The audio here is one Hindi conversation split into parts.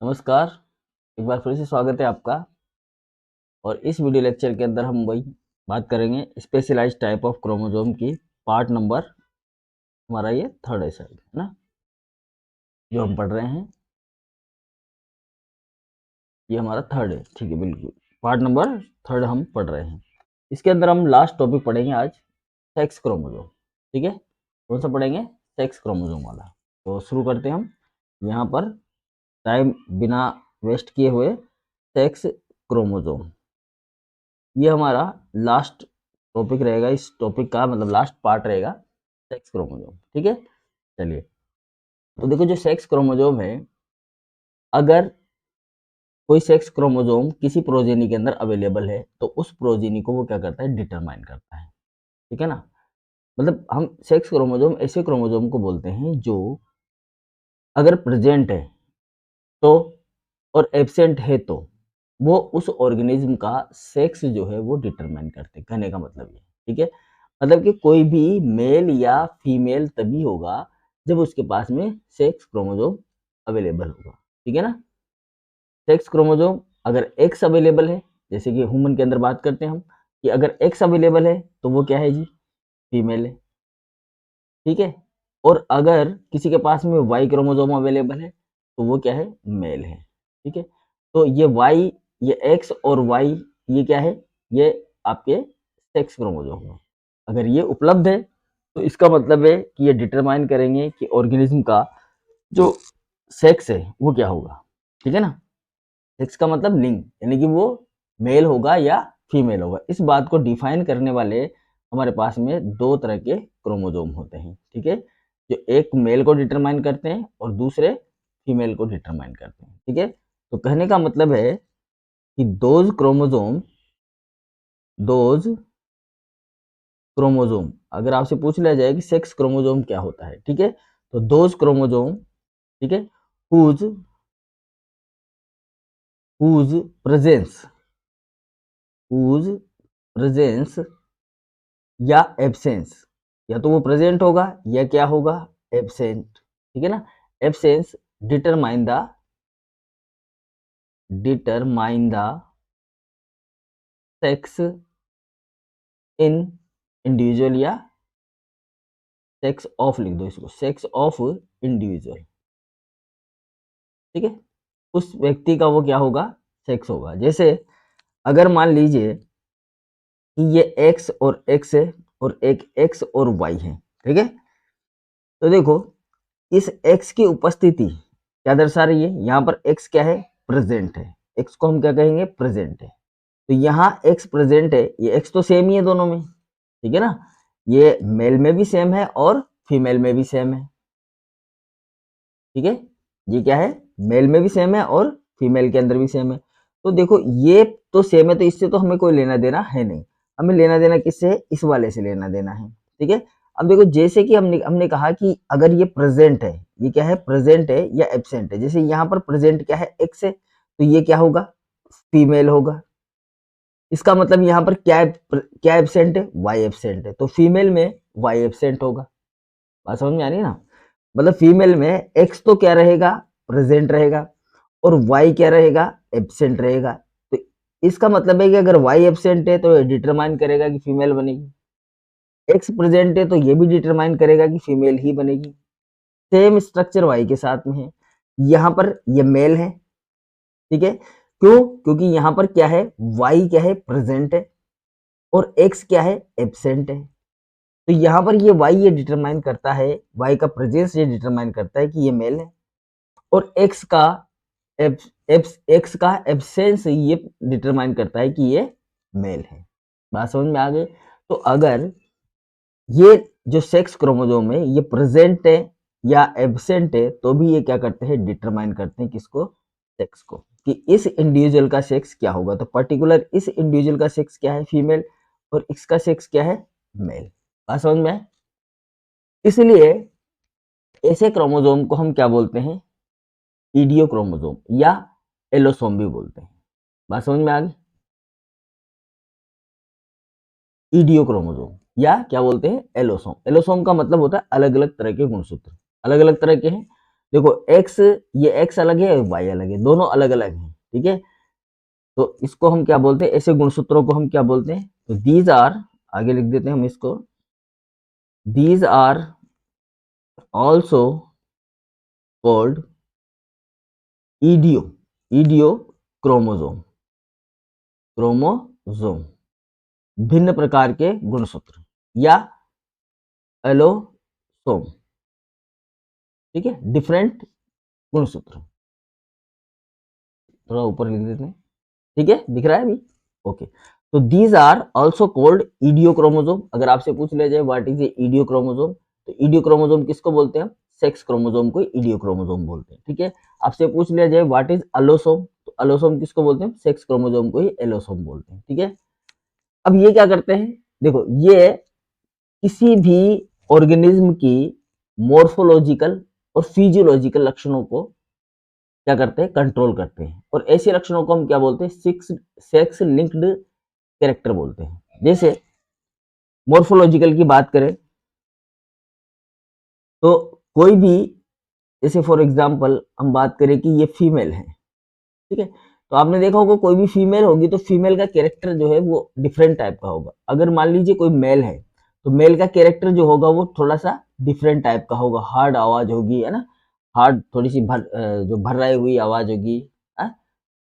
नमस्कार। एक बार फिर से स्वागत है आपका। और इस वीडियो लेक्चर के अंदर हम वही बात करेंगे स्पेशलाइज्ड टाइप ऑफ क्रोमोसोम की। पार्ट नंबर हमारा ये थर्ड है सर, है ना, जो हम पढ़ रहे हैं। ये हमारा थर्ड है, ठीक है, बिल्कुल पार्ट नंबर थर्ड हम पढ़ रहे हैं। इसके अंदर हम लास्ट टॉपिक पढ़ेंगे आज, सेक्स क्रोमोसोम। ठीक है, कौन सा पढ़ेंगे? सेक्स क्रोमोसोम वाला। तो शुरू करते हैं हम यहाँ पर, टाइम बिना वेस्ट किए हुए। सेक्स क्रोमोसोम ये हमारा लास्ट टॉपिक रहेगा। इस टॉपिक का मतलब लास्ट पार्ट रहेगा सेक्स क्रोमोसोम। ठीक है, चलिए। तो देखो, जो सेक्स क्रोमोसोम है, अगर कोई सेक्स क्रोमोसोम किसी प्रोजेनी के अंदर अवेलेबल है तो उस प्रोजेनी को वो क्या करता है? डिटरमाइन करता है। ठीक है ना, मतलब हम सेक्स क्रोमोसोम ऐसे क्रोमोसोम को बोलते हैं जो अगर प्रेजेंट है तो, और एब्सेंट है तो, वो उस ऑर्गेनिज्म का सेक्स जो है वो डिटरमाइन करते हैं। कहने का मतलब ये, ठीक है, मतलब कि कोई भी मेल या फीमेल तभी होगा जब उसके पास में सेक्स क्रोमोसोम अवेलेबल होगा। ठीक है ना, सेक्स क्रोमोसोम अगर एक्स अवेलेबल है, जैसे कि ह्यूमन के अंदर बात करते हैं हम कि अगर एक्स अवेलेबल है तो वो क्या है जी? फीमेल है। ठीक है, और अगर किसी के पास में वाई क्रोमोसोम अवेलेबल है तो वो क्या है? मेल है। ठीक है, तो ये वाई, ये एक्स और वाई, ये क्या है? ये आपके सेक्स क्रोमोसोम है। अगर ये उपलब्ध है तो इसका मतलब है कि ये डिटरमाइन करेंगे कि ऑर्गेनिज्म का जो सेक्स है वो क्या होगा। ठीक है ना, सेक्स का मतलब लिंग, यानी कि वो मेल होगा या फीमेल होगा। इस बात को डिफाइन करने वाले हमारे पास में दो तरह के क्रोमोसोम होते हैं। ठीक है, जो एक मेल को डिटरमाइन करते हैं और दूसरे फीमेल को डिटरमाइन करते हैं। ठीक है, तो कहने का मतलब है कि दोज क्रोमोसोम अगर आपसे पूछ लिया जाए कि सेक्स क्रोमोसोम क्या होता है, ठीक है, तो दोज क्रोमोसोम, ठीक है, whose whose presence whose presence या एब्सेंस, या तो वो प्रेजेंट होगा या क्या होगा? एब्सेंट। ठीक है ना, absence determine the sex in individual, या सेक्स ऑफ, लिख दो इसको, सेक्स ऑफ इंडिविजुअल। ठीक है, उस व्यक्ति का वो क्या होगा? सेक्स होगा। जैसे अगर मान लीजिए कि ये एक्स और एक्स है और एक एक्स और वाई है। ठीक है, तो देखो, इस एक्स की उपस्थिति क्या दर्शा रही है? यहाँ पर एक्स क्या है? प्रेजेंट है। एक्स को हम क्या कहेंगे? प्रेजेंट है। तो यहाँ एक्स प्रेजेंट है, ये एक्स तो सेम ही है दोनों में। ठीक है ना, ये मेल में भी सेम है और फीमेल में भी सेम है। ठीक है, ये क्या है? मेल में भी सेम है और फीमेल के अंदर भी सेम है। तो देखो, ये तो सेम है तो इससे तो हमें कोई लेना देना है नहीं। हमें लेना देना किससे? इस वाले से लेना देना है। ठीक है, अब देखो, जैसे कि हमने कहा कि अगर ये प्रेजेंट है, ये क्या है? प्रेजेंट है या एब्सेंट है। जैसे यहाँ पर प्रेजेंट क्या है? एक्स है, तो ये क्या होगा? फीमेल होगा। इसका मतलब यहाँ पर क्या एब्सेंट है? वाई एब्सेंट है, तो फीमेल में वाई एब्सेंट होगा। बात समझ में आ रही है ना, मतलब फीमेल में एक्स तो क्या रहेगा? प्रेजेंट रहेगा, और वाई क्या रहेगा? एब्सेंट रहेगा। तो इसका मतलब है कि अगर वाई एब्सेंट है तो डिटरमाइन करेगा कि फीमेल बनेगी, एक्स प्रेजेंट है तो ये भी डिटरमाइन करेगा कि फीमेल ही बनेगी। सेम स्ट्रक्चर वाई के साथ में है। यहाँ पर ये मेल है। ठीक है, क्यों? क्योंकि यहाँ पर क्या है? वाई क्या है? प्रेजेंट है, और एक्स क्या है? एब्सेंट है। तो यहाँ पर ये वाई ये डिटरमाइन करता है, वाई का प्रेजेंस ये डिटरमाइन करता है कि ये मेल है, और एक्स का एब्सेंस ये डिटरमाइन करता है कि ये मेल है। बात समझ में आ गई? तो अगर ये जो सेक्स क्रोमोसोम है ये प्रेजेंट है या एब्सेंट है तो भी ये क्या करते हैं? डिटरमाइन करते हैं किसको? सेक्स को, कि इस इंडिविजुअल का सेक्स क्या होगा। तो पर्टिकुलर इस इंडिविजुअल का सेक्स क्या है? फीमेल, और इसका सेक्स क्या है? मेल। बात समझ में आए? इसलिए ऐसे क्रोमोसोम को हम क्या बोलते हैं? ईडियो क्रोमोसोम या एलोसोम भी बोलते हैं। बात समझ में आ गई? ईडियो क्रोमोसोम या क्या बोलते हैं? एलोसोम। एलोसोम का मतलब होता है अलग अलग तरह के गुणसूत्र, अलग अलग तरह के हैं। देखो एक्स, ये एक्स अलग है, वाई अलग है, दोनों अलग अलग हैं, ठीक है। तो इसको हम क्या बोलते हैं, ऐसे गुणसूत्रों को हम क्या बोलते हैं, तो दीज आर, आगे लिख देते हैं हम इसको, these are also called idio, idiochromosome, chromosome, भिन्न प्रकार के गुणसूत्र या एलोसोम, ठीक है, डिफरेंट गुणसूत्र। थोड़ा ऊपर लिख देते हैं, ठीक है, दिख रहा है अभी, ओके। तो these are also called idiochromosome. अगर आपसे पूछ लिया जाए what is a idiochromosome, तो ईडियो क्रोमोजोम किसको बोलते हैं, सेक्स क्रोमोजोम को ईडियो क्रोमोजोम बोलते हैं, ठीक है। आपसे पूछ लिया जाए व्हाट इज अलोसोम, तो अलोसोम किसको बोलते हैं, सेक्स क्रोमोजोम को ही एलोसोम बोलते हैं, ठीक है। अब ये क्या करते हैं, देखो ये किसी भी ऑर्गेनिज्म की मोर्फोलॉजिकल और फिजियोलॉजिकल लक्षणों को क्या करते हैं, कंट्रोल करते हैं, और ऐसे लक्षणों को हम क्या बोलते हैं, सेक्स लिंक्ड कैरेक्टर बोलते हैं। जैसे मोर्फोलॉजिकल की बात करें तो कोई भी, जैसे फॉर एग्जांपल हम बात करें कि ये फीमेल है, ठीक है, तो आपने देखा होगा कोई भी फीमेल होगी तो फीमेल का कैरेक्टर जो है वो डिफरेंट टाइप का होगा। अगर मान लीजिए कोई मेल है तो मेल का कैरेक्टर जो होगा वो थोड़ा सा डिफरेंट टाइप का होगा, हार्ड आवाज होगी, है ना, हार्ड थोड़ी सी जो भर्राई हुई आवाज होगी। है?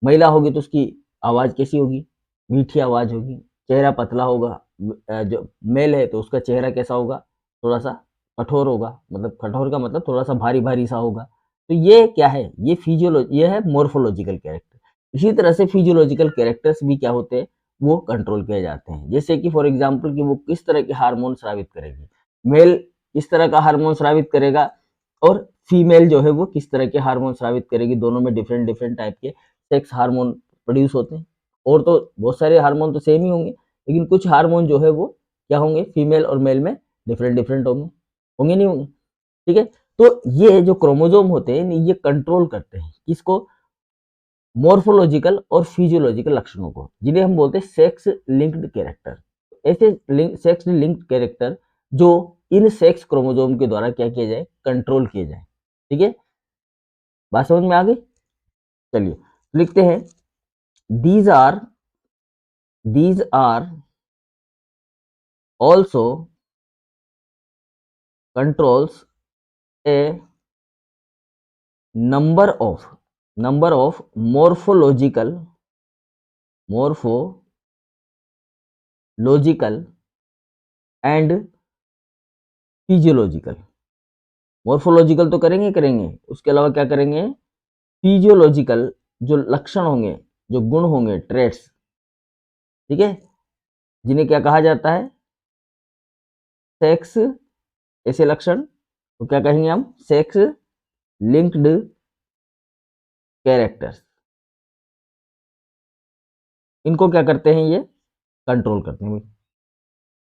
महिला होगी तो उसकी आवाज कैसी होगी, मीठी आवाज होगी, चेहरा पतला होगा। जो मेल है तो उसका चेहरा कैसा होगा, थोड़ा सा कठोर होगा, मतलब कठोर का मतलब थोड़ा सा भारी भारी सा होगा। तो ये क्या है, ये ये है मोर्फोलॉजिकल कैरेक्टर। इसी तरह से फिजियोलॉजिकल कैरेक्टर्स भी क्या होते हैं, वो कंट्रोल किए जाते हैं। जैसे कि फॉर एग्जांपल कि वो किस तरह के हार्मोन स्रावित करेगी, मेल किस तरह का हार्मोन स्रावित करेगा और फीमेल जो है वो किस तरह के हार्मोन स्रावित करेगी, दोनों में डिफरेंट डिफरेंट टाइप के सेक्स हार्मोन प्रोड्यूस होते हैं। और तो बहुत सारे हार्मोन तो सेम ही होंगे, लेकिन कुछ हार्मोन जो है वो क्या होंगे, फीमेल और मेल में डिफरेंट डिफरेंट होंगे, होंगे नहीं होंगे, ठीक है। तो ये जो क्रोमोजोम होते हैं ये कंट्रोल करते हैं किसको, मोर्फोलॉजिकल और फिजियोलॉजिकल लक्षणों को, जिन्हें हम बोलते हैं सेक्स लिंक्ड कैरेक्टर। ऐसे सेक्स लिंक्ड कैरेक्टर जो इन सेक्स क्रोमोजोम के द्वारा क्या किया जाए, कंट्रोल किए जाए, ठीक है। बात समझ में आ गई, चलिए लिखते हैं, these are also controls a number of morphological and physiological. Morphological तो करेंगे करेंगे, उसके अलावा क्या करेंगे, फिजियोलॉजिकल जो लक्षण होंगे, जो गुण होंगे, ट्रेट्स, ठीक है, जिन्हें क्या कहा जाता है, सेक्स, ऐसे लक्षण तो क्या कहेंगे हम, सेक्स लिंक्ड कैरेक्टर्स। इनको क्या करते हैं, ये कंट्रोल करते हैं,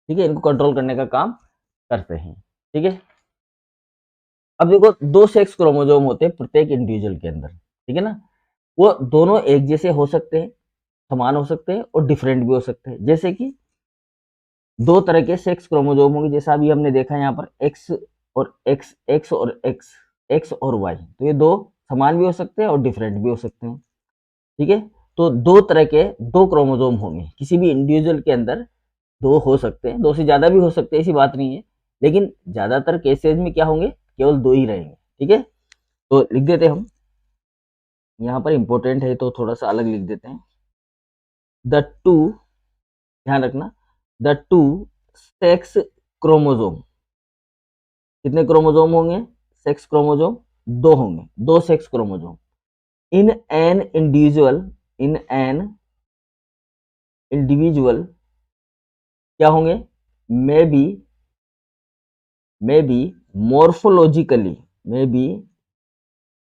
ठीक है, इनको कंट्रोल करने का काम करते हैं, ठीक है। अब देखो दो सेक्स क्रोमोसोम होते हैं प्रत्येक इंडिविजुअल के अंदर, ठीक है ना, वो दोनों एक जैसे हो सकते हैं, समान हो सकते हैं और डिफरेंट भी हो सकते हैं। जैसे कि दो तरह के सेक्स क्रोमोसोम होंगे, जैसा अभी हमने देखा यहाँ पर एक्स और एक्स, एक्स और एक्स, एक्स और वाई, तो ये दो समान भी हो सकते हैं और डिफरेंट भी हो सकते हैं, ठीक है। तो दो तरह के दो क्रोमोसोम होंगे किसी भी इंडिविजुअल के अंदर, दो हो सकते हैं, दो से ज्यादा भी हो सकते हैं, ऐसी बात नहीं है, लेकिन ज्यादातर केसेज में क्या होंगे, केवल दो ही रहेंगे, ठीक है। तो लिख देते हैं हम, यहाँ पर इंपॉर्टेंट है तो थोड़ा सा अलग लिख देते हैं, द टू, ध्यान रखना, द टू सेक्स क्रोमोसोम, कितने क्रोमोसोम होंगे, सेक्स क्रोमोसोम दो होंगे, दो sex chromosome, in an individual, in an individual क्या होंगे, may be, may be morphologically, may be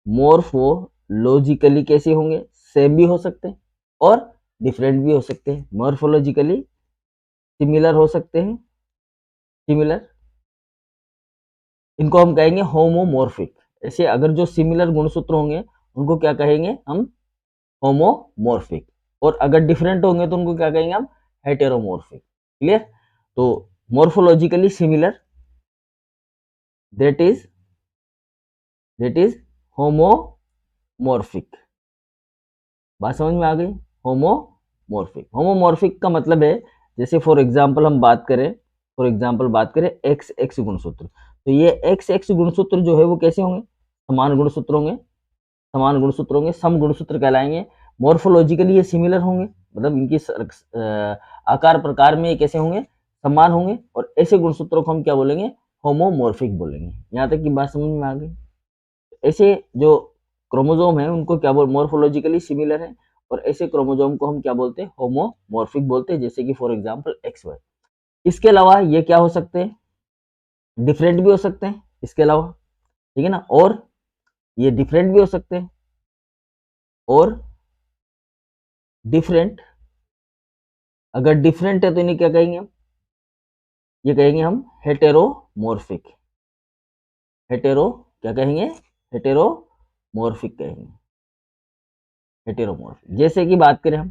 morphologically कैसे होंगे, सेम भी हो सकते हैं और डिफरेंट भी हो सकते हैं। मोर्फोलॉजिकली सिमिलर हो सकते हैं, सिमिलर, इनको हम कहेंगे होमोमॉर्फिक। ऐसे अगर जो सिमिलर गुणसूत्र होंगे उनको क्या कहेंगे हम, होमोमॉर्फिक, और अगर डिफरेंट होंगे तो उनको क्या कहेंगे हम, हेटेरोमॉर्फिक, क्लियर। तो morphologically similar, that is that is homomorphic. बात समझ में आ गई? होमोमॉर्फिक। होमोमॉर्फिक का मतलब है, जैसे फॉर एग्जांपल हम बात करें एक्स एक्स गुणसूत्र, तो ये एक्स एक्स गुणसूत्र जो है वो कैसे होंगे? समान गुणसूत्र होंगे, सम गुणसूत्र कहलाएंगे। मॉर्फोलॉजिकली ये सिमिलर होंगे, मतलब इनकी आकार प्रकार में ये कैसे होंगे? समान होंगे, और ऐसे गुणसूत्रों को हम क्या बोलेंगे? होमोमॉर्फिक बोलेंगे। यहाँ तक की बात समझ में आ गई? ऐसे जो क्रोमोजोम है उनको क्या बोल, मॉर्फोलॉजिकली सिमिलर है, और ऐसे क्रोमोजोम को हम क्या बोलते हैं? होमोमॉर्फिक बोलते हैं, जैसे कि फॉर एग्जांपल एक्स वाई। इसके अलावा ये क्या हो सकते हैं? डिफरेंट भी हो सकते हैं इसके अलावा, ठीक है ना, और ये डिफरेंट भी हो सकते हैं, और डिफरेंट, अगर डिफरेंट है तो इन्हें क्या कहेंगे हम? ये कहेंगे हम हेटेरोमॉर्फिक। क्या कहेंगे? हेटेरोमॉर्फिक कहेंगे, हेटेरोमॉर्फिक। जैसे कि बात करें हम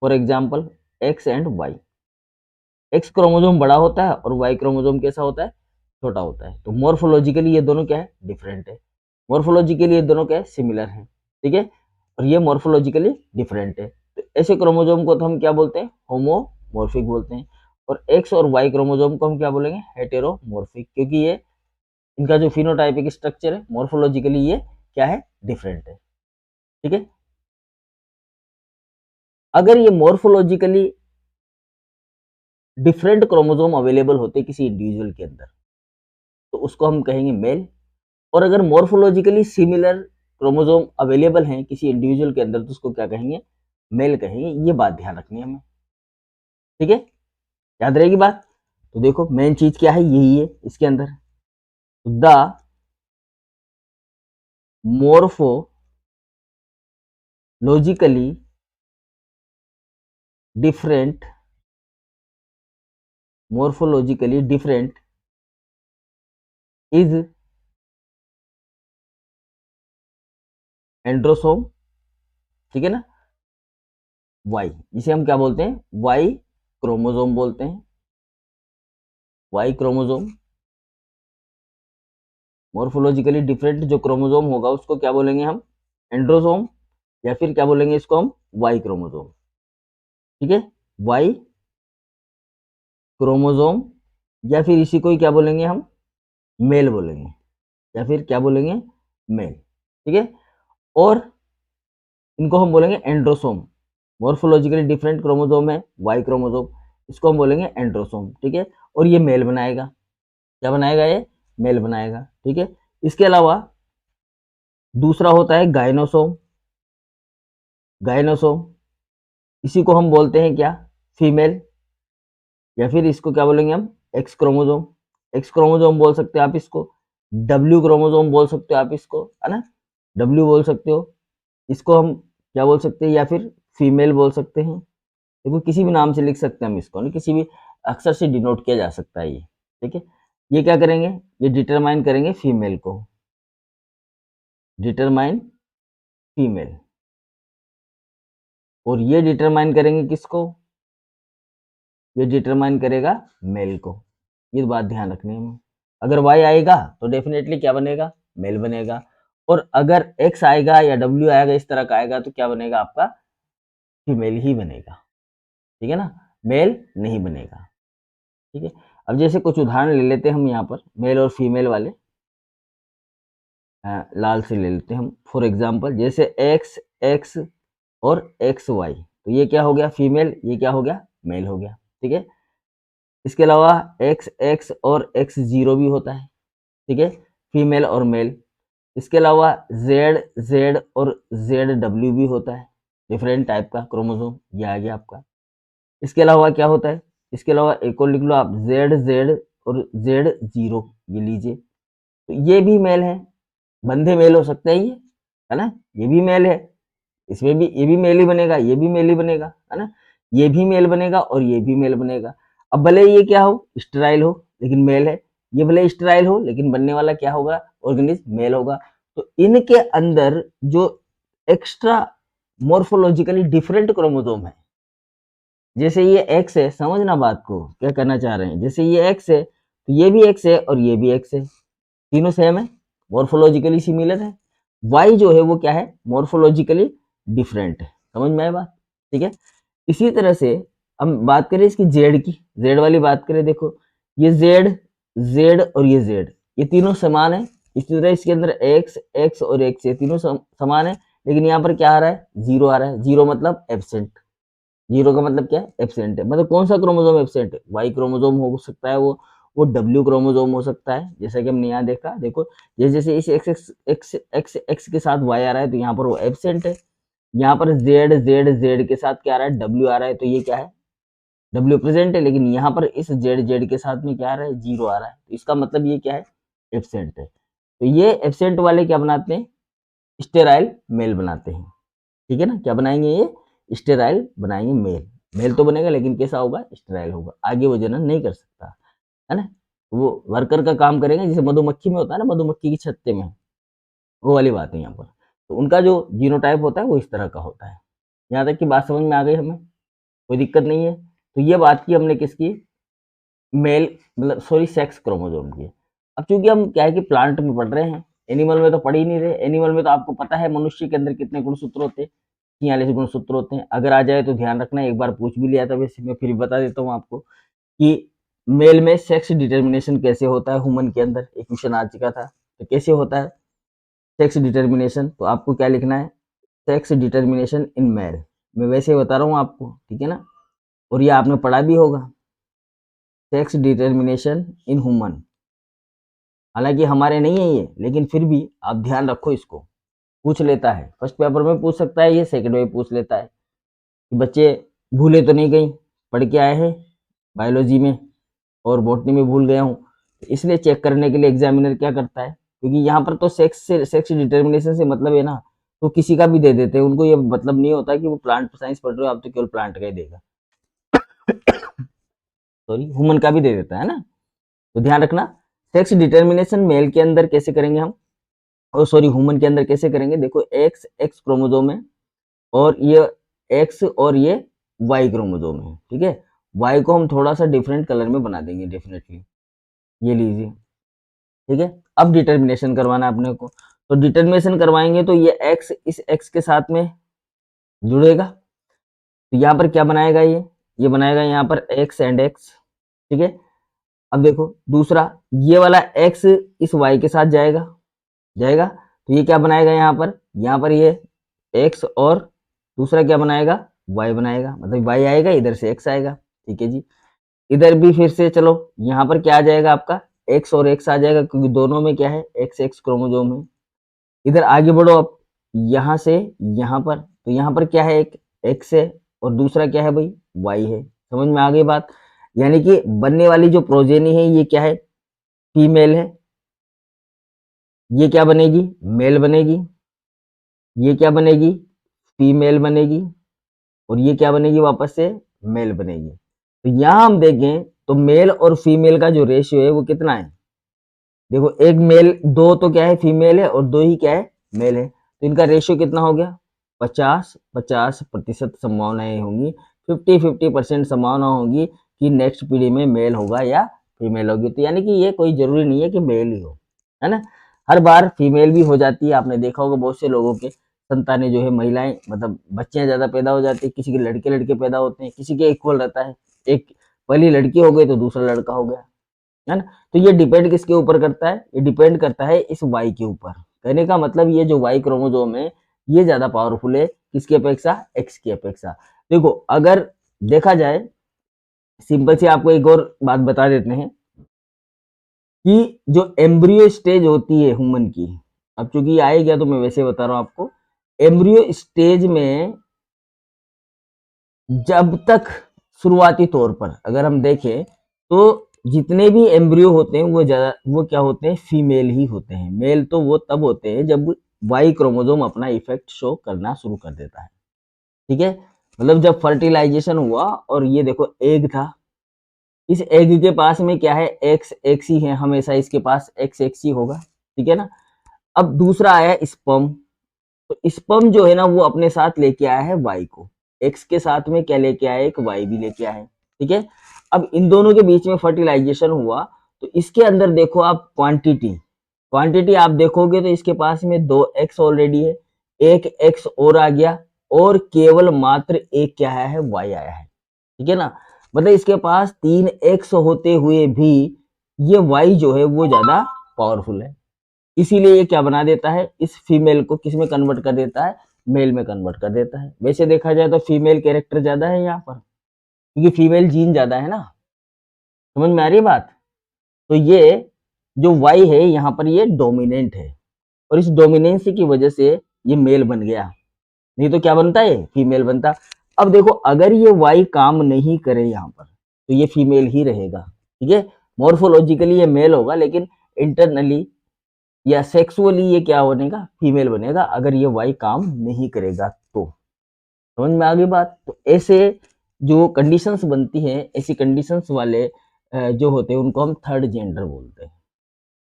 for example X and Y, X chromosome बड़ा होता है और वाई क्रोमोसोम कैसा होता है? छोटा होता है। तो मॉर्फोलॉजिकली ये दोनों क्या है? डिफरेंट है। मॉर्फोलॉजिकली ये दोनों क्या है? सिमिलर है, ठीक है, और ये मॉर्फोलॉजिकली डिफरेंट है। तो ऐसे क्रोमोसोम को तो हम क्या बोलते हैं? होमोमॉर्फिक बोलते हैं। और एक्स और वाई क्रोमोसोम को हम क्या बोलेंगे? हेटेरोमॉर्फिक, क्योंकि ये इनका जो फिनोटाइपिक स्ट्रक्चर है मॉर्फोलॉजिकली ये क्या है? डिफरेंट है, ठीक है। अगर ये मॉर्फोलॉजिकली डिफरेंट क्रोमोसोम अवेलेबल होते किसी इंडिविजुअल के अंदर, तो उसको हम कहेंगे मेल। और अगर मॉर्फोलॉजिकली सिमिलर क्रोमोसोम अवेलेबल हैं किसी इंडिविजुअल के अंदर, तो उसको क्या कहेंगे? मेल कहेंगे। ये बात ध्यान रखनी है हमें, ठीक है, याद रहेगी बात। तो देखो मेन चीज क्या है? यही है इसके अंदर, द मॉर्फोलॉजिकली डिफरेंट, इज एंड्रोसोम, ठीक है ना, वाई, जिसे हम क्या बोलते हैं? वाई क्रोमोसोम बोलते हैं। वाई क्रोमोसोम, मॉर्फोलॉजिकली डिफरेंट जो क्रोमोसोम होगा उसको क्या बोलेंगे हम? एंड्रोसोम, या फिर क्या बोलेंगे इसको हम? वाई क्रोमोसोम, ठीक है, वाई क्रोमोसोम, या फिर इसी को ही क्या बोलेंगे हम? मेल बोलेंगे, या फिर क्या बोलेंगे? मेल, ठीक है। और इनको हम बोलेंगे एंड्रोसोम। मॉर्फोलॉजिकली डिफरेंट क्रोमोसोम है वाई क्रोमोसोम, इसको हम बोलेंगे एंड्रोसोम, ठीक है। और ये मेल बनाएगा, क्या बनाएगा? ये मेल बनाएगा, ठीक है। इसके अलावा दूसरा होता है गायनोसोम। गायनोसोम, इसी को हम बोलते हैं क्या? फीमेल, या फिर इसको क्या बोलेंगे हम? X chromosome. एक्स क्रोमोसोम बोल सकते हो आप इसको, डब्ल्यू क्रोमोसोम बोल सकते हो आप इसको, है ना, डब्ल्यू बोल सकते हो। इसको हम क्या बोल सकते हैं? या फिर फीमेल बोल सकते हैं। देखो किसी भी नाम से लिख सकते हैं हम इसको, नहीं किसी भी अक्षर से डिनोट किया जा सकता है ये, ठीक है। ये क्या करेंगे? ये डिटरमाइन करेंगे फीमेल को, डिटरमाइन फीमेल, और ये डिटरमाइन करेंगे किसको? ये डिटरमाइन करेगा मेल को। ये बात ध्यान रखनी है हमें। अगर वाई आएगा तो डेफिनेटली क्या बनेगा? मेल बनेगा, और अगर एक्स आएगा या डब्ल्यू आएगा इस तरह का आएगा तो क्या बनेगा आपका? फीमेल ही बनेगा, ठीक है ना, मेल नहीं बनेगा, ठीक है। अब जैसे कुछ उदाहरण ले लेते हैं हम यहाँ पर मेल और फीमेल वाले, लाल से ले लेते हैं हम। फॉर एग्जांपल जैसे एक्स एक्स और एक्स वाई, तो ये क्या हो गया? फीमेल, ये क्या हो गया? मेल हो गया, ठीक है। इसके अलावा एक्स एक्स और एक्स जीरो भी होता है, ठीक है, फीमेल और मेल। इसके अलावा जेड जेड और जेड डब्ल्यू भी होता है, डिफरेंट टाइप का क्रोमोसोम, ये आ गया आपका। इसके अलावा क्या होता है? इसके अलावा एक और लिख लो आप, जेड जेड और जेड जीरो, ये लीजिए। तो ये भी मेल है, बंधे मेल हो सकते हैं ये, है ना, ये भी मेल है, इसमें भी ये भी मेल ही बनेगा, ये भी मेल ही बनेगा, है ना, ये भी मेल बनेगा और ये भी मेल बनेगा। अब भले ये क्या हो? स्टेराइल हो, लेकिन मेल है। ये भले स्टेराइल हो लेकिन बनने वाला क्या होगा? ऑर्गेनिज्म मेल होगा। तो इनके अंदर जो एक्स्ट्रा मॉर्फोलॉजिकली डिफरेंट क्रोमोसोम है, जैसे ये एक्स है, समझना बात को क्या करना चाह रहे हैं, जैसे ये एक्स है तो ये भी एक्स है और ये भी एक्स है, तीनों सेम है, मॉर्फोलॉजिकली सिमिलर है, वाई जो है वो क्या है, मॉर्फोलॉजिकली डिफरेंट है। समझ में आए बात, ठीक है। इसी तरह से हम बात करें इसकी जेड की, जेड वाली बात करें, देखो ये जेड, जेड और ये जेड, ये तीनों समान है। इसी तरह इसके अंदर एक्स, एक्स और एक्स, ये तीनों समान है, लेकिन यहाँ पर क्या आ रहा है, जीरो आ रहा है। जीरो मतलब एब्सेंट, जीरो का मतलब क्या है, एब्सेंट है। मतलब कौन सा क्रोमोसोम एब्सेंट है, वाई क्रोमोसोम हो सकता है, वो डब्ल्यू क्रोमोसोम हो सकता है, जैसा कि हमने यहाँ देखा। देखो जैसे जैसे इस x x x x x के साथ वाई आ रहा है तो यहाँ पर वो एब्सेंट है। यहाँ पर जेड जेड जेड के साथ क्या आ रहा है, डब्ल्यू आ रहा है, तो ये क्या है, डब्ल्यू प्रेजेंट है। लेकिन यहाँ पर इस जेड जेड के साथ में क्या आ रहा है, जीरो आ रहा है, तो इसका मतलब ये क्या है, एब्सेंट है। तो ये एब्सेंट वाले क्या बनाते हैं, स्टेराइल मेल बनाते हैं, ठीक है ना। क्या बनाएंगे, ये स्टेराइल बनाएंगे, मेल। मेल तो बनेगा लेकिन कैसा होगा, स्टेराइल होगा, आगे वो जनन नहीं कर सकता, है ना। वो वर्कर का काम करेंगे, जैसे मधुमक्खी में होता है ना, मधुमक्खी की छत्ते में, वो वाली बात है यहाँ पर। तो उनका जो जीनोटाइप होता है वो इस तरह का होता है। यहाँ तक की बात समझ में आ गई हमें, कोई दिक्कत नहीं है। तो ये बात की हमने किसकी, मेल मतलब सॉरी सेक्स क्रोमोसोम की। अब चूंकि हम क्या है कि प्लांट में पढ़ रहे हैं, एनिमल में तो पढ़ ही नहीं रहे। एनिमल में तो आपको पता है मनुष्य के अंदर कितने गुणसूत्र होते हैं, 46 गुणसूत्र होते हैं। अगर आ जाए तो ध्यान रखना, एक बार पूछ भी लिया था वैसे, मैं फिर बता देता हूँ आपको कि मेल में सेक्स डिटर्मिनेशन कैसे होता है, ह्यूमन के अंदर एक क्वेश्चन आ चुका था, तो कैसे होता है सेक्स डिटर्मिनेशन। तो आपको क्या लिखना है, सेक्स डिटर्मिनेशन इन मेल। मैं वैसे ही बता रहा हूँ आपको, ठीक है ना, और ये आपने पढ़ा भी होगा, सेक्स डिटर्मिनेशन इन ह्यूमन। हालांकि हमारे नहीं है ये, लेकिन फिर भी आप ध्यान रखो, इसको पूछ लेता है, फर्स्ट पेपर में पूछ सकता है, ये सेकंड में पूछ लेता है कि बच्चे भूले तो नहीं गई, पढ़ के आए हैं बायोलॉजी में और बॉटनी में भूल गया हूँ। तो इसलिए चेक करने के लिए एग्जामिनर क्या करता है, क्योंकि यहाँ पर तो सेक्स डिटर्मिनेशन से मतलब है ना, तो किसी का भी दे देते हैं, उनको ये मतलब नहीं होता कि वो प्लांट साइंस पढ़ रहे हो आप तो केवल प्लांट का ही देगा, सॉरी ह्यूमन का भी दे देता है ना। तो ध्यान रखना, सेक्स डिटर्मिनेशन मेल के अंदर कैसे करेंगे हम, और सॉरी ह्यूमन के अंदर कैसे करेंगे। देखो एक्स एक्स क्रोमोसोम है, और ये एक्स और ये वाई क्रोमोसोम है, ठीक है। वाई को हम थोड़ा सा डिफरेंट कलर में बना देंगे डेफिनेटली, ये लीजिए, ठीक है। अब डिटर्मिनेशन करवाना है अपने को, तो डिटर्मिनेशन करवाएंगे तो ये एक्स इस एक्स के साथ में जुड़ेगा, तो यहाँ पर क्या बनाएगा, ये बनाएगा यहाँ पर एक्स एंड एक्स, ठीक है। अब देखो दूसरा, ये वाला एक्स इस वाई के साथ जाएगा, जाएगा, तो ये क्या बनाएगा, यहाँ पर ये एक्स और दूसरा क्या बनाएगा, वाई बनाएगा, मतलब वाई आएगा, इधर से एक्स आएगा, ठीक है जी। इधर भी फिर से चलो, यहाँ पर क्या आ जाएगा आपका, एक्स और एक्स आ जाएगा, क्योंकि दोनों में क्या है, एक्स एक्स क्रोमोसोम है। इधर आगे बढ़ो आप, यहाँ से यहाँ पर, तो यहाँ पर क्या है, एक एक्स है और दूसरा क्या है भाई, वाई है। समझ में आ गई बात, यानी कि बनने वाली जो प्रोजेनी है ये क्या है, फीमेल है। ये क्या बनेगी, मेल बनेगी। ये क्या बनेगी, फीमेल बनेगी। और ये क्या बनेगी, वापस से मेल बनेगी। तो यहाँ हम देखें तो मेल और फीमेल का जो रेशियो है वो कितना है, देखो एक मेल, दो तो क्या है फीमेल है और दो ही क्या है मेल है, तो इनका रेशियो कितना हो गया, 50-50% संभावनाएं होंगी, 50-50% संभावना होगी कि नेक्स्ट पीढ़ी में मेल होगा या फीमेल होगी। तो यानी कि ये कोई जरूरी नहीं है कि मेल ही हो, है ना, हर बार फीमेल भी हो जाती है। आपने देखा होगा बहुत से लोगों के संतानें जो है, महिलाएं मतलब बच्चियां ज्यादा पैदा हो जाती है, किसी के लड़के लड़के पैदा होते हैं, किसी के इक्वल रहता है, एक पहली लड़की हो गई तो दूसरा लड़का हो गया, है ना। तो ये डिपेंड किसके ऊपर करता है, ये डिपेंड करता है इस वाई के ऊपर। कहने का मतलब ये जो वाई क्रोमोसोम है ये ज्यादा पावरफुल है किसकी अपेक्षा, एक्स की अपेक्षा। देखो अगर देखा जाए, सिंपल से आपको एक और बात बता देते हैं कि जो एम्ब्रियो स्टेज होती है ह्यूमन की, अब चूंकि ये आए गया तो मैं वैसे बता रहा हूं आपको, एम्ब्रियो स्टेज में जब तक शुरुआती तौर पर अगर हम देखें तो जितने भी एम्ब्रियो होते हैं वो क्या होते हैं, फीमेल ही होते हैं। मेल तो वो तब होते हैं जब वाई क्रोमोसोम अपना इफेक्ट शो करना शुरू कर देता है, ठीक है। मतलब जब फर्टिलाइजेशन हुआ और ये देखो एग था, इस एग के पास में क्या है, एक्स एक्स ही है, हमेशा इसके पास एक्स एक्स ही होगा, ठीक है ना। अब दूसरा आया स्पर्म, तो स्पर्म जो है ना वो अपने साथ लेके आया है वाई को, एक्स के साथ में क्या लेके आया है, एक वाई भी लेके आया है, ठीक है। अब इन दोनों के बीच में फर्टिलाइजेशन हुआ, तो इसके अंदर देखो आप क्वांटिटी क्वांटिटी आप देखोगे तो इसके पास में 2 x ऑलरेडी है, एक x और आ गया, और केवल मात्र एक क्या है y आया है, ठीक है ना। मतलब इसके पास 3 x होते हुए भी ये y जो है वो ज्यादा पावरफुल है, इसीलिए ये क्या बना देता है, इस फीमेल को किस में कन्वर्ट कर देता है, मेल में कन्वर्ट कर देता है। वैसे देखा जाए तो फीमेल कैरेक्टर ज्यादा है यहाँ पर, क्योंकि फीमेल जीन ज्यादा है ना, समझ में आ रही है बात। तो ये जो वाई है यहाँ पर ये डोमिनेंट है, और इस डोमिनेंसी की वजह से ये मेल बन गया, नहीं तो क्या बनता है, फीमेल बनता। अब देखो अगर ये वाई काम नहीं करे यहाँ पर तो ये फीमेल ही रहेगा, ठीक है। मॉर्फोलॉजिकली ये मेल होगा, लेकिन इंटरनली या सेक्सुअली ये क्या बनेगा, फीमेल बनेगा, अगर ये वाई काम नहीं करेगा तो। समझ में आ गई बात। तो ऐसे जो कंडीशंस बनती हैं, ऐसी कंडीशंस वाले जो होते हैं उनको हम थर्ड जेंडर बोलते हैं।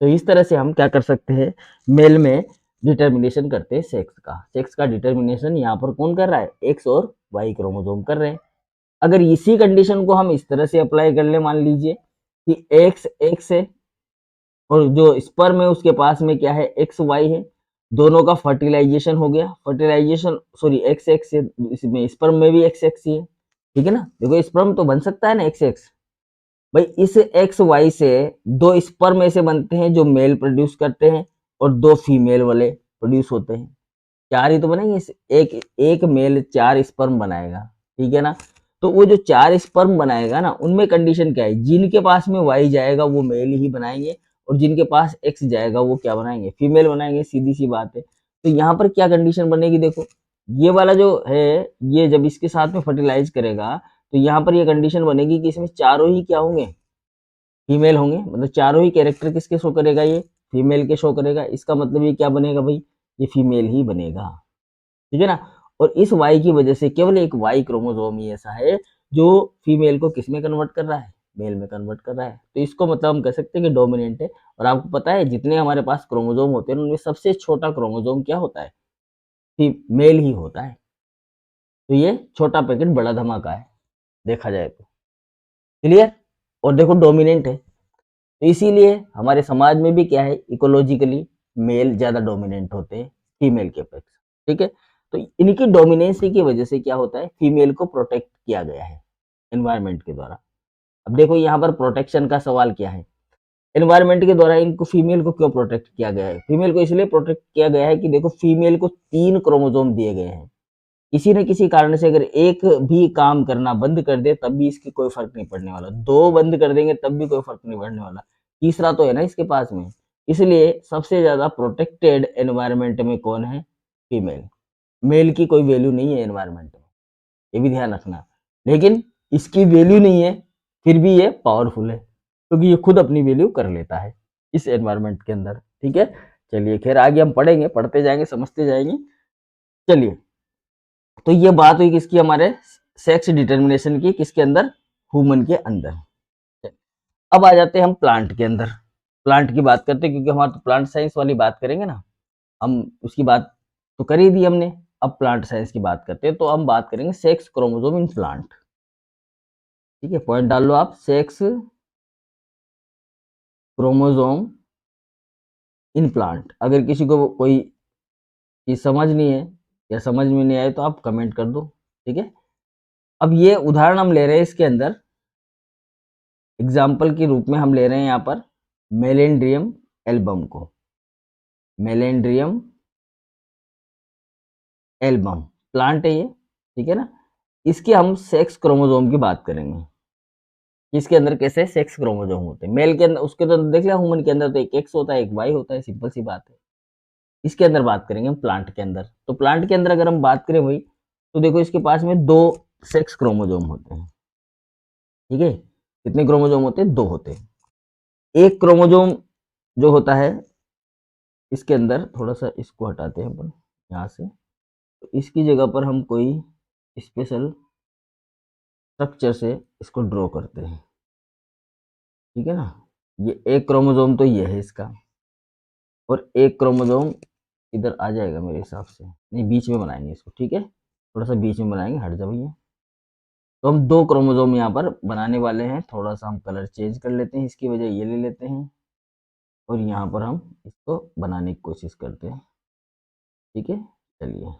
तो इस तरह से हम क्या कर सकते हैं, मेल में डिटर्मिनेशन करते हैं सेक्स का डिटर्मिनेशन यहाँ पर कौन कर रहा है, एक्स और वाई क्रोमोसोम कर रहे हैं। अगर इसी कंडीशन को हम इस तरह से अप्लाई कर ले, मान लीजिए कि एक्स है और जो स्पर्म है उसके पास में क्या है, एक्स वाई है, दोनों का फर्टिलाइजेशन हो गया, फर्टिलाइजेशन सॉरी एक्स एक्स है, इसमें स्पर्म में भी एक्स एक्स ही है, ठीक है ना। देखो स्पर्म तो बन सकता है ना एक्स एक्स, भाई इस एक्स वाई से 2 स्पर्म ऐसे बनते हैं जो मेल प्रोड्यूस करते हैं, और 2 फीमेल वाले प्रोड्यूस होते हैं, 4 ही तो बनेंगे, एक एक मेल 4 स्पर्म बनाएगा, ठीक है ना। तो वो जो 4 स्पर्म बनाएगा ना, उनमें कंडीशन क्या है, जिनके पास में वाई जाएगा वो मेल ही बनाएंगे, और जिनके पास एक्स जाएगा वो क्या बनाएंगे, फीमेल बनाएंगे, सीधी सी बात है। तो यहाँ पर क्या कंडीशन बनेगी, देखो ये वाला जो है, ये जब इसके साथ में फर्टिलाइज करेगा तो यहाँ पर ये कंडीशन बनेगी कि इसमें चारों ही क्या होंगे, फीमेल होंगे, मतलब चारों ही कैरेक्टर किसके शो करेगा, ये फीमेल के शो करेगा। इसका मतलब ये क्या बनेगा भाई, ये फीमेल ही बनेगा, ठीक है ना। और इस वाई की वजह से केवल एक वाई क्रोमोसोम ही ऐसा है जो फीमेल को किस में कन्वर्ट कर रहा है, मेल में कन्वर्ट कर रहा है। तो इसको मतलब हम कह सकते हैं कि डोमिनेंट है। और आपको पता है जितने हमारे पास क्रोमोसोम होते हैं उनमें सबसे छोटा क्रोमोसोम क्या होता है, मेल ही होता है। तो ये छोटा पैकेट बड़ा धमाका है देखा जाए तो, क्लियर। और देखो डोमिनेंट है, तो इसीलिए हमारे समाज में भी क्या है, इकोलॉजिकली मेल ज्यादा डोमिनेंट होते हैं फीमेल के अपेक्षा, ठीक है। तो इनकी डोमिनेंसी की वजह से क्या होता है, फीमेल को प्रोटेक्ट किया गया है एनवायरनमेंट के द्वारा। अब देखो यहाँ पर प्रोटेक्शन का सवाल क्या है, एनवायरनमेंट के द्वारा इनको फीमेल को क्यों प्रोटेक्ट किया गया है, फीमेल को इसलिए प्रोटेक्ट किया गया है कि देखो फीमेल को 3 क्रोमोसोम दिए गए हैं, किसी न किसी कारण से अगर एक भी काम करना बंद कर दे तब भी इसकी कोई फर्क नहीं पड़ने वाला, 2 बंद कर देंगे तब भी कोई फर्क नहीं पड़ने वाला, तीसरा तो है ना इसके पास में। इसलिए सबसे ज्यादा प्रोटेक्टेड एनवायरनमेंट में कौन है, फीमेल। मेल की कोई वैल्यू नहीं है एनवायरनमेंट में, ये भी ध्यान रखना। लेकिन इसकी वैल्यू नहीं है, फिर भी ये पावरफुल है, क्योंकि ये खुद अपनी वैल्यू कर लेता है इस एनवायरनमेंट के अंदर, ठीक है। चलिए खैर आगे हम पढ़ेंगे, पढ़ते जाएंगे, समझते जाएंगे। चलिए, तो ये बात हुई किसकी, हमारे सेक्स डिटर्मिनेशन की, किसके अंदर, ह्यूमन के अंदर। अब आ जाते हैं हम प्लांट के अंदर, प्लांट की बात करते हैं, क्योंकि हमारा तो प्लांट साइंस वाली बात करेंगे ना हम, उसकी बात तो कर ही दी हमने। अब प्लांट साइंस की बात करते हैं, तो हम बात करेंगे सेक्स क्रोमोसोम इन प्लांट, ठीक है। पॉइंट डाल लो आप, सेक्स क्रोमोसोम इन प्लांट। अगर किसी को कोई चीज समझ नहीं है या समझ में नहीं आए तो आप कमेंट कर दो, ठीक है। अब ये उदाहरण हम ले रहे हैं, इसके अंदर एग्जाम्पल के रूप में हम ले रहे हैं यहाँ पर मेलेंड्रियम एल्बम को, मेलेंड्रियम एल्बम प्लांट है ये, ठीक है ना। इसके हम सेक्स क्रोमोसोम की बात करेंगे, इसके अंदर कैसे सेक्स क्रोमोसोम होते हैं, मेल के अंदर, उसके तो देख लिया, ह्यूमन के अंदर तो एक एक्स होता है एक वाई होता है, सिंपल सी बात है। इसके अंदर बात करेंगे हम प्लांट के अंदर। तो प्लांट के अंदर अगर हम बात करें भाई, तो देखो इसके पास में 2 सेक्स क्रोमोसोम होते हैं, ठीक है। कितने क्रोमोसोम होते हैं, 2 होते हैं। एक क्रोमोसोम जो होता है इसके अंदर, थोड़ा सा इसको हटाते हैं अपन यहाँ से, तो इसकी जगह पर हम कोई स्पेशल स्ट्रक्चर से इसको ड्रॉ करते हैं, ठीक है ना। ये एक क्रोमोसोम तो ये है इसका, और एक क्रोमोसोम इधर आ जाएगा मेरे हिसाब से, नहीं बीच में बनाएंगे इसको, ठीक है, थोड़ा सा बीच में बनाएंगे, हट जा भैया। तो हम 2 क्रोमोसोम यहाँ पर बनाने वाले हैं, थोड़ा सा हम कलर चेंज कर लेते हैं, इसकी वजह ये ले लेते हैं, और यहाँ पर हम इसको बनाने की कोशिश करते हैं। ठीक है, चलिए,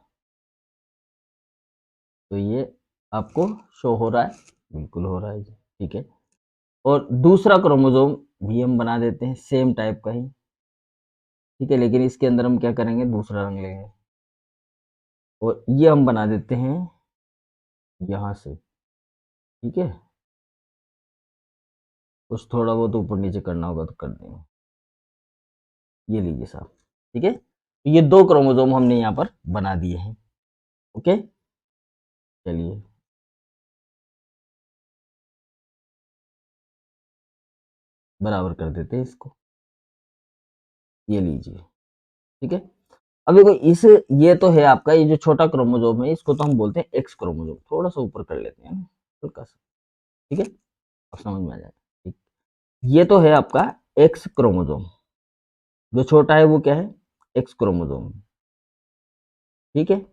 तो ये आपको शो हो रहा है, बिल्कुल हो रहा है जी। ठीक है, और दूसरा क्रोमोसोम भी हम बना देते हैं सेम टाइप का ही। ठीक है, लेकिन इसके अंदर हम क्या करेंगे, दूसरा रंग लेंगे और ये हम बना देते हैं यहाँ से। ठीक है, कुछ थोड़ा बहुत ऊपर नीचे करना होगा तो कर देंगे। ये लीजिए साहब। ठीक है, तो ये दो क्रोमोसोम हमने यहाँ पर बना दिए हैं। ओके, चलिए, बराबर कर देते हैं इसको। ये लीजिए। ठीक है, अब देखो इस, ये तो है आपका, ये जो छोटा क्रोमोसोम है इसको तो हम बोलते हैं एक्स क्रोमोसोम। थोड़ा सा ऊपर कर लेते हैं ना, हल्का सा। ठीक है, अब समझ में आ जाएगा। ठीक, ये तो है आपका एक्स क्रोमोसोम, जो छोटा है वो क्या है, एक्स क्रोमोसोम। ठीक है,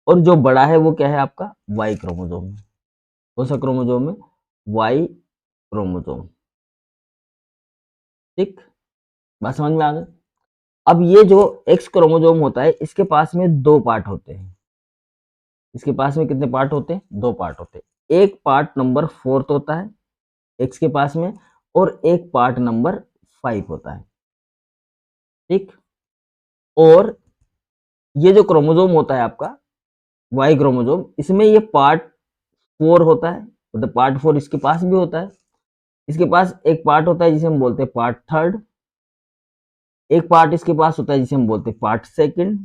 और जो बड़ा है वो क्या है आपका, वाई क्रोमोसोम। कौन सा क्रोमोसोम है, वाई क्रोमोसोम। ठीक, बात समझ में आ गई। अब ये जो एक्स क्रोमोसोम होता है इसके पास में दो पार्ट होते हैं। इसके पास में कितने पार्ट होते हैं, दो पार्ट होते हैं। एक पार्ट नंबर 4 होता है एक्स के पास में, और एक पार्ट नंबर 5 होता है। ठीक, और ये जो क्रोमोसोम होता है आपका वाई क्रोमोसोम, इसमें ये पार्ट 4 होता है, मतलब पार्ट 4 इसके पास भी होता है। इसके पास एक पार्ट होता है जिसे हम बोलते हैं पार्ट थर्ड, एक पार्ट इसके पास होता है जिसे हम बोलते हैं पार्ट सेकंड।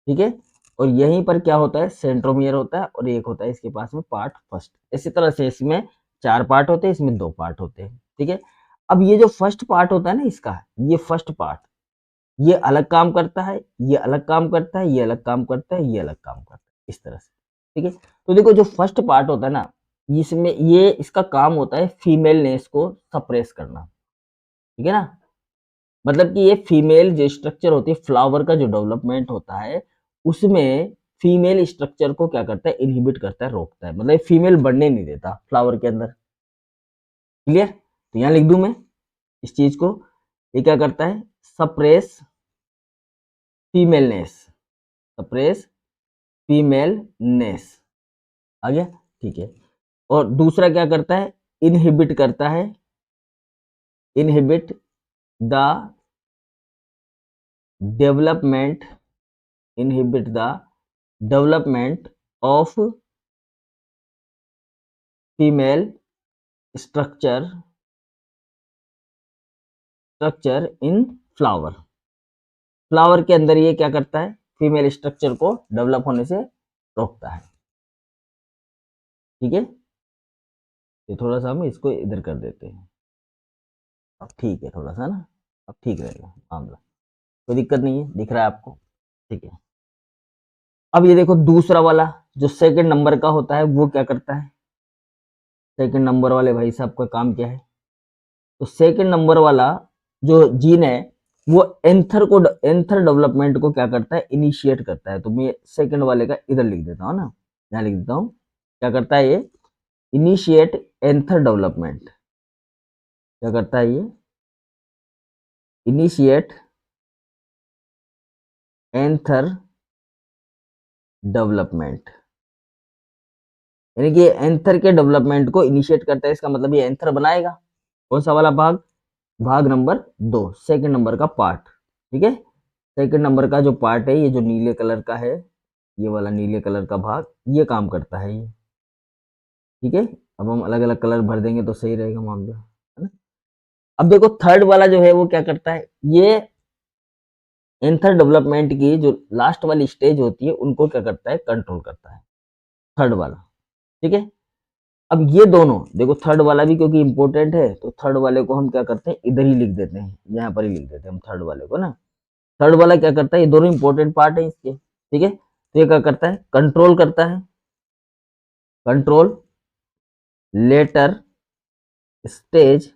ठीक है, और यहीं पर क्या होता है, सेंट्रोमियर होता है, और एक होता है इसके पास में पार्ट फर्स्ट। इसी तरह से इसमें 4 पार्ट होते हैं, इसमें 2 पार्ट होते हैं। ठीक है, अब ये जो फर्स्ट पार्ट होता है ना इसका, ये फर्स्ट पार्ट, ये अलग काम करता है, ये अलग काम करता है, ये अलग काम करता है, ये अलग काम करता है, इस तरह से। ठीक है, तो देखो जो फर्स्ट पार्ट होता है ना, इसमें ये इसका काम होता है फीमेलनेस को सप्रेस करना। ठीक है ना, मतलब कि ये फीमेल जो स्ट्रक्चर होती है, फ्लावर का जो डेवलपमेंट होता है उसमें फीमेल स्ट्रक्चर को क्या करता है, इनहिबिट करता है, रोकता है, मतलब फीमेल बढ़ने नहीं देता फ्लावर के अंदर। क्लियर, तो यहां लिख दूं मैं इस चीज को, ये क्या करता है, सप्रेस फीमेलनेस, सप्रेस फीमेलनेस। आ गया, ठीक है। और दूसरा क्या करता है, इनहिबिट करता है, inhibit the development, inhibit the development of female structure in flower। Flower के अंदर ये क्या करता है, फीमेल स्ट्रक्चर को डेवलप होने से रोकता है। ठीक है, ये थोड़ा सा हम इसको इधर कर देते हैं। अब ठीक है, थोड़ा सा ना, अब ठीक रहेगा मामला, कोई दिक्कत नहीं है, दिख रहा है आपको। ठीक है, अब ये देखो दूसरा वाला जो सेकंड नंबर का होता है वो क्या करता है, सेकंड नंबर वाले भाई साहब का काम क्या है, तो सेकंड नंबर वाला जो जीन है वो एंथर डेवलपमेंट को क्या करता है, इनिशिएट करता है। तो मैं सेकंड वाले का इधर लिख देता हूँ ना, यहाँ लिख देता हूँ, क्या करता है ये, इनिशिएट एंथर डेवलपमेंट। क्या करता है ये, इनिशिएट एंथर डेवलपमेंट, यानी कि एंथर के डेवलपमेंट को इनिशिएट करता है, इसका मतलब ये एंथर बनाएगा। कौन सा वाला भाग, भाग नंबर 2, सेकंड नंबर का पार्ट। ठीक है, सेकंड नंबर का जो पार्ट है, ये जो नीले कलर का है, ये वाला नीले कलर का भाग, ये काम करता है ये। ठीक है, अब हम अलग अलग कलर भर देंगे तो सही रहेगा मामला, है ना। अब देखो थर्ड वाला जो है वो क्या करता है, ये एंथर डेवलपमेंट की जो लास्ट वाली स्टेज होती है उनको क्या करता है, कंट्रोल करता है, थर्ड वाला। ठीक है, अब ये दोनों देखो, थर्ड वाला भी क्योंकि इंपॉर्टेंट है तो थर्ड वाले को हम क्या करते हैं, इधर ही लिख देते हैं, यहाँ पर ही लिख देते हैं हम थर्ड वाले को ना। थर्ड वाला क्या करता है, ये दोनों इंपॉर्टेंट पार्ट है इसके। ठीक है, तो ये क्या करता है, कंट्रोल करता है, control later stage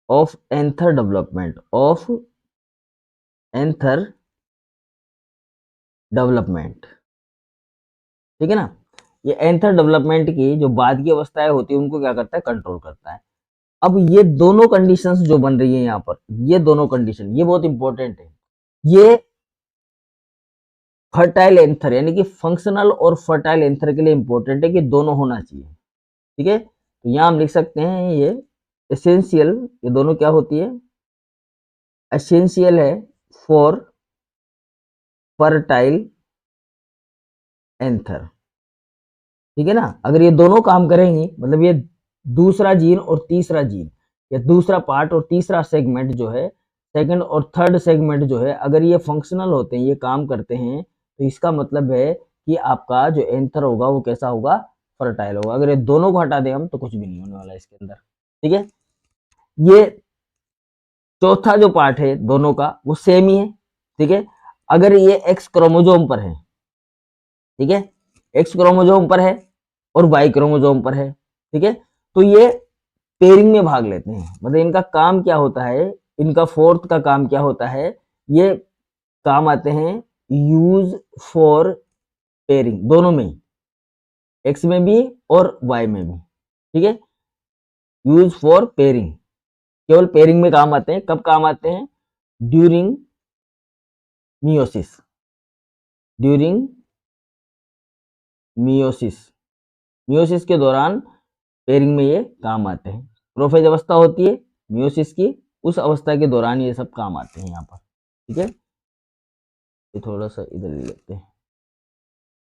of anther development, of anther development. ठीक है ना, ये एंथर डेवलपमेंट की जो बाद की अवस्थाएं होती है उनको क्या करता है, कंट्रोल करता है। अब ये दोनों कंडीशंस जो बन रही है यहाँ पर, ये दोनों कंडीशन ये बहुत इंपॉर्टेंट है। ये फर्टाइल एंथर यानी कि फंक्शनल और फर्टाइल एंथर के लिए इंपॉर्टेंट है कि दोनों होना चाहिए। ठीक है, तो यहाँ हम लिख सकते हैं ये एसेंशियल, ये दोनों क्या होती है, एसेंशियल है फॉर फर्टाइल एंथर। ठीक है ना, अगर ये दोनों काम करेंगे मतलब ये दूसरा जीन और तीसरा जीन या दूसरा पार्ट और तीसरा सेगमेंट जो है, सेकंड और थर्ड सेगमेंट जो है, अगर ये फंक्शनल होते हैं, ये काम करते हैं, तो इसका मतलब है कि आपका जो एंथर होगा वो कैसा होगा, फर्टाइल होगा। अगर ये दोनों को हटा दें हम तो कुछ भी नहीं होने वाला इसके अंदर। ठीक है, ये चौथा जो पार्ट है दोनों का वो सेम ही है। ठीक है, अगर ये एक्स क्रोमोजोम पर है, ठीक है, एक्स क्रोमोजोम पर है और वाई क्रोमोजोम पर है, ठीक है, तो ये पेयरिंग में भाग लेते हैं। मतलब इनका काम क्या होता है, इनका फोर्थ का काम क्या होता है, ये काम आते हैं यूज फॉर पेयरिंग, दोनों में ही, एक्स में भी और वाई में भी। ठीक है, यूज फॉर पेयरिंग, केवल पेयरिंग में काम आते हैं। कब काम आते हैं, during meiosis, during meiosis, meiosis के दौरान पेयरिंग में ये काम आते हैं। प्रोफेज अवस्था होती है मियोसिस की, उस अवस्था के दौरान ये सब काम आते हैं यहाँ पर। ठीक है, ये थोड़ा सा इधर ले लेते हैं।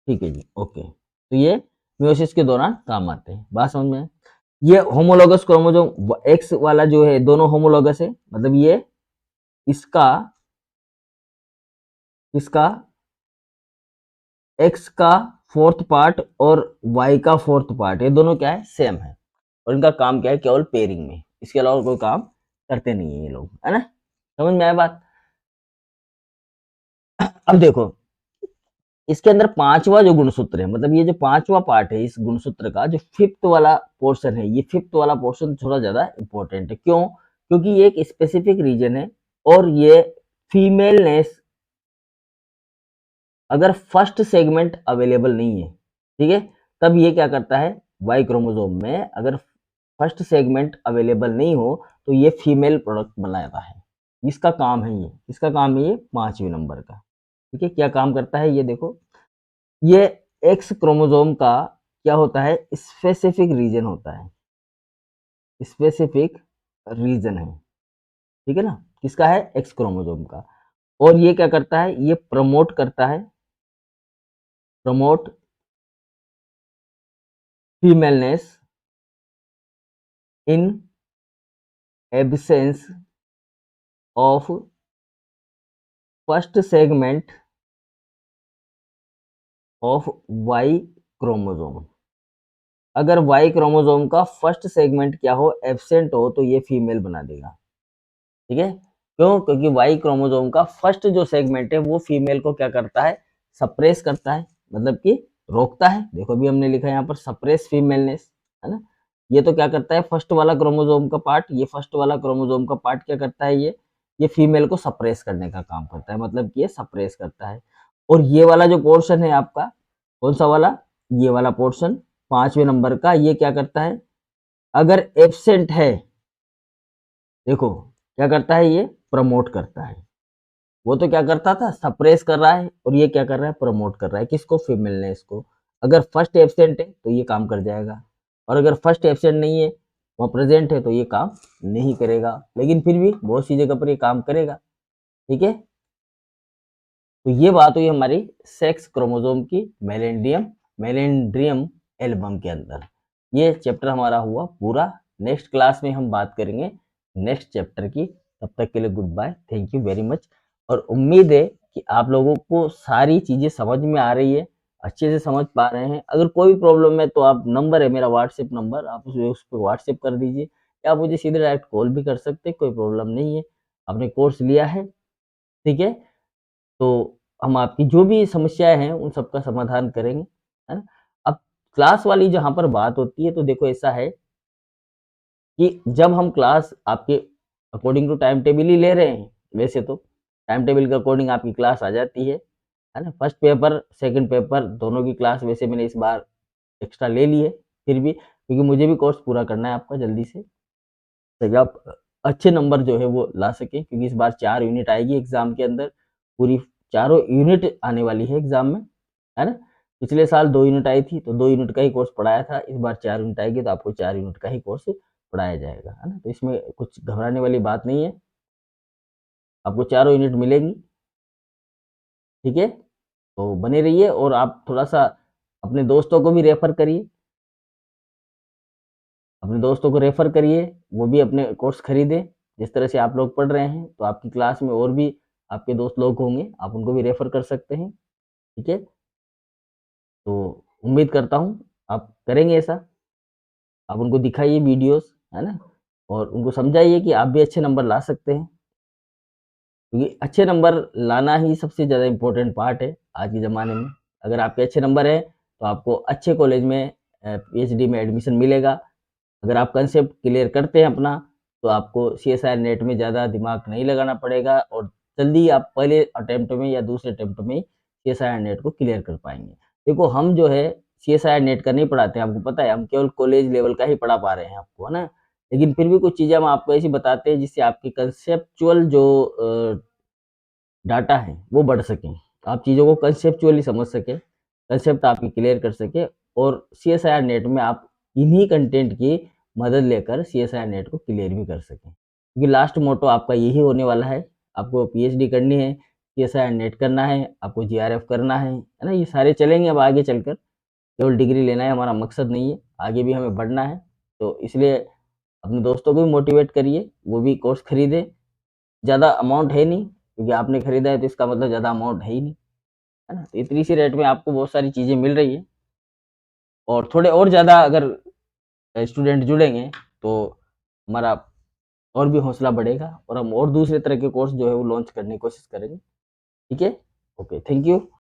ठीक है जी, ओके, तो ये मियोसिस के दौरान काम आते हैं, बात समझ में। ये होमोलोगस क्रोमोसोम एक्स वाला जो है, दोनों होमोलोगस है, मतलब ये इसका इसका एक्स का फोर्थ पार्ट और वाई का फोर्थ पार्ट, ये दोनों क्या है, सेम है, और इनका काम क्या है, केवल पेयरिंग में, इसके अलावा कोई काम करते नहीं है ये लोग, है ना, समझ में आया बात। अब देखो इसके अंदर पांचवा जो गुणसूत्र है, मतलब ये जो पांचवा पार्ट है इस गुणसूत्र का, जो फिफ्थ वाला पोर्शन है, ये फिफ्थ वाला पोर्शन थोड़ा ज्यादा इंपॉर्टेंट है। क्यों, क्योंकि ये एक स्पेसिफिक रीजन है, और ये फीमेलनेस अगर फर्स्ट सेगमेंट अवेलेबल नहीं है, ठीक है, तब ये क्या करता है, वाई क्रोमोसोम में अगर फर्स्ट सेगमेंट अवेलेबल नहीं हो तो ये फीमेल प्रोडक्ट बनाता है। इसका काम है, ये इसका काम है, ये 5वें नंबर का। ठीक है, क्या काम करता है ये देखो, ये एक्स क्रोमोसोम का क्या होता है, स्पेसिफिक रीजन होता है, स्पेसिफिक रीजन है। ठीक है ना, किसका है, एक्स क्रोमोसोम का। और ये क्या करता है, ये प्रमोट करता है, promote femaleness in absence of first segment of Y chromosome. अगर वाई क्रोमोसोम का फर्स्ट सेगमेंट क्या हो, एब्सेंट हो, तो ये फीमेल बना देगा। ठीक है, क्यों, क्योंकि वाई क्रोमोसोम का फर्स्ट जो सेगमेंट है वो फीमेल को क्या करता है, सप्रेस करता है, मतलब कि रोकता है। देखो अभी हमने लिखा है यहाँ पर सप्रेस फीमेलनेस, है ना, ये तो क्या करता है, फर्स्ट वाला क्रोमोसोम का पार्ट, ये फर्स्ट वाला क्रोमोसोम का पार्ट क्या करता है, ये फीमेल को सप्रेस करने का काम करता है, मतलब कि ये सप्रेस करता है। और ये वाला जो पोर्शन है आपका, कौन सा वाला, ये वाला पोर्शन 5वें नंबर का, ये क्या करता है, अगर एब्सेंट है, देखो क्या करता है, ये प्रमोट करता है। वो तो क्या करता था, सप्रेस कर रहा है, और ये क्या कर रहा है, प्रमोट कर रहा है, किसको, फीमेलनेस को। अगर फर्स्ट एब्सेंट है तो ये काम कर जाएगा, और अगर फर्स्ट एब्सेंट नहीं है, वहाँ प्रेजेंट है, तो ये काम नहीं करेगा, लेकिन फिर भी बहुत सी जगह पर ये काम करेगा। ठीक है, तो ये बात हुई हमारी सेक्स क्रोमोसोम की मेलेंड्रियम एल्बम के अंदर। ये चैप्टर हमारा हुआ पूरा। नेक्स्ट क्लास में हम बात करेंगे नेक्स्ट चैप्टर की। तब तक के लिए goodbye, thank you very much. और उम्मीद है कि आप लोगों को सारी चीजें समझ में आ रही है, अच्छे से समझ पा रहे हैं। अगर कोई भी प्रॉब्लम है तो आप, नंबर है मेरा व्हाट्सएप नंबर, आप उस पर व्हाट्सएप कर दीजिए, या आप मुझे सीधे डायरेक्ट कॉल भी कर सकते हैं, कोई प्रॉब्लम नहीं है। आपने कोर्स लिया है, ठीक है, तो हम आपकी जो भी समस्याएं हैं उन सबका समाधान करेंगे, है ना। अब क्लास वाली जहाँ पर बात होती है, तो देखो ऐसा है कि जब हम क्लास आपके अकॉर्डिंग टू टाइम टेबल ही ले रहे हैं, वैसे तो टाइम टेबल के अकॉर्डिंग आपकी क्लास आ जाती है ना। फर्स्ट पेपर सेकंड पेपर दोनों की क्लास वैसे मैंने इस बार एक्स्ट्रा ले ली है, फिर भी क्योंकि मुझे भी कोर्स पूरा करना है आपका जल्दी से। ताकि आप अच्छे नंबर जो है वो ला सकें, क्योंकि इस बार 4 यूनिट आएगी एग्जाम के अंदर, पूरी चारों यूनिट आने वाली है एग्जाम में, है ना। पिछले साल 2 यूनिट आई थी तो 2 यूनिट का ही कोर्स पढ़ाया था, इस बार 4 यूनिट आएगी तो आपको 4 यूनिट का ही कोर्स पढ़ाया जाएगा, है ना। तो इसमें कुछ घबराने वाली बात नहीं है, आपको चारों यूनिट मिलेंगी, ठीक है। तो बने रहिए और आप थोड़ा सा अपने दोस्तों को भी रेफर करिए, अपने दोस्तों को रेफर करिए, वो भी अपने कोर्स खरीदे। जिस तरह से आप लोग पढ़ रहे हैं तो आपकी क्लास में और भी आपके दोस्त लोग होंगे, आप उनको भी रेफर कर सकते हैं, ठीक है। तो उम्मीद करता हूँ आप करेंगे ऐसा, आप उनको दिखाइए वीडियोस, है ना, और उनको समझाइए कि आप भी अच्छे नंबर ला सकते हैं, क्योंकि अच्छे नंबर लाना ही सबसे ज़्यादा इम्पोर्टेंट पार्ट है आज के ज़माने में। अगर आपके अच्छे नंबर हैं तो आपको अच्छे कॉलेज में पीएचडी में एडमिशन मिलेगा। अगर आप कंसेप्ट क्लियर करते हैं अपना, तो आपको सीएसआईआर नेट में ज़्यादा दिमाग नहीं लगाना पड़ेगा और जल्दी आप पहले अटेम्प्ट में या दूसरे अटेम्प्ट में सीएसआईआर नेट को क्लियर कर पाएंगे। देखो हम जो है सीएसआईआर नेट का नहीं पढ़ाते हैं, आपको पता है, हम केवल कॉलेज लेवल का ही पढ़ा पा रहे हैं आपको, है ना। लेकिन फिर भी कुछ चीज़ें हम आपको ऐसी बताते हैं जिससे आपकी कंसेप्चुअल जो डाटा है वो बढ़ सकें, आप चीज़ों को कंसेप्चुअली समझ सकें, कंसेप्ट आपकी क्लियर कर सके, और सीएसआईआर नेट में आप इन्हीं कंटेंट की मदद लेकर सीएसआईआर नेट को क्लियर भी कर सकें, क्योंकि लास्ट मोटो आपका यही होने वाला है। आपको पीएचडी करनी है, सीएसआईआर नेट करना है, आपको जीआरएफ करना है ना, ये सारे चलेंगे अब आगे चलकर। केवल डिग्री लेना है हमारा मकसद नहीं है, आगे भी हमें बढ़ना है। तो इसलिए अपने दोस्तों को भी मोटिवेट करिए, वो भी कोर्स खरीदे। ज़्यादा अमाउंट है नहीं, क्योंकि आपने खरीदा है तो इसका मतलब ज़्यादा अमाउंट है ही नहीं, है ना। तो इतनी सी रेट में आपको बहुत सारी चीज़ें मिल रही है, और थोड़े और ज़्यादा अगर स्टूडेंट जुड़ेंगे तो हमारा और भी हौसला बढ़ेगा और हम और दूसरे तरह के कोर्स जो है वो लॉन्च करने की कोशिश करेंगे, ठीक है। Okay, thank you.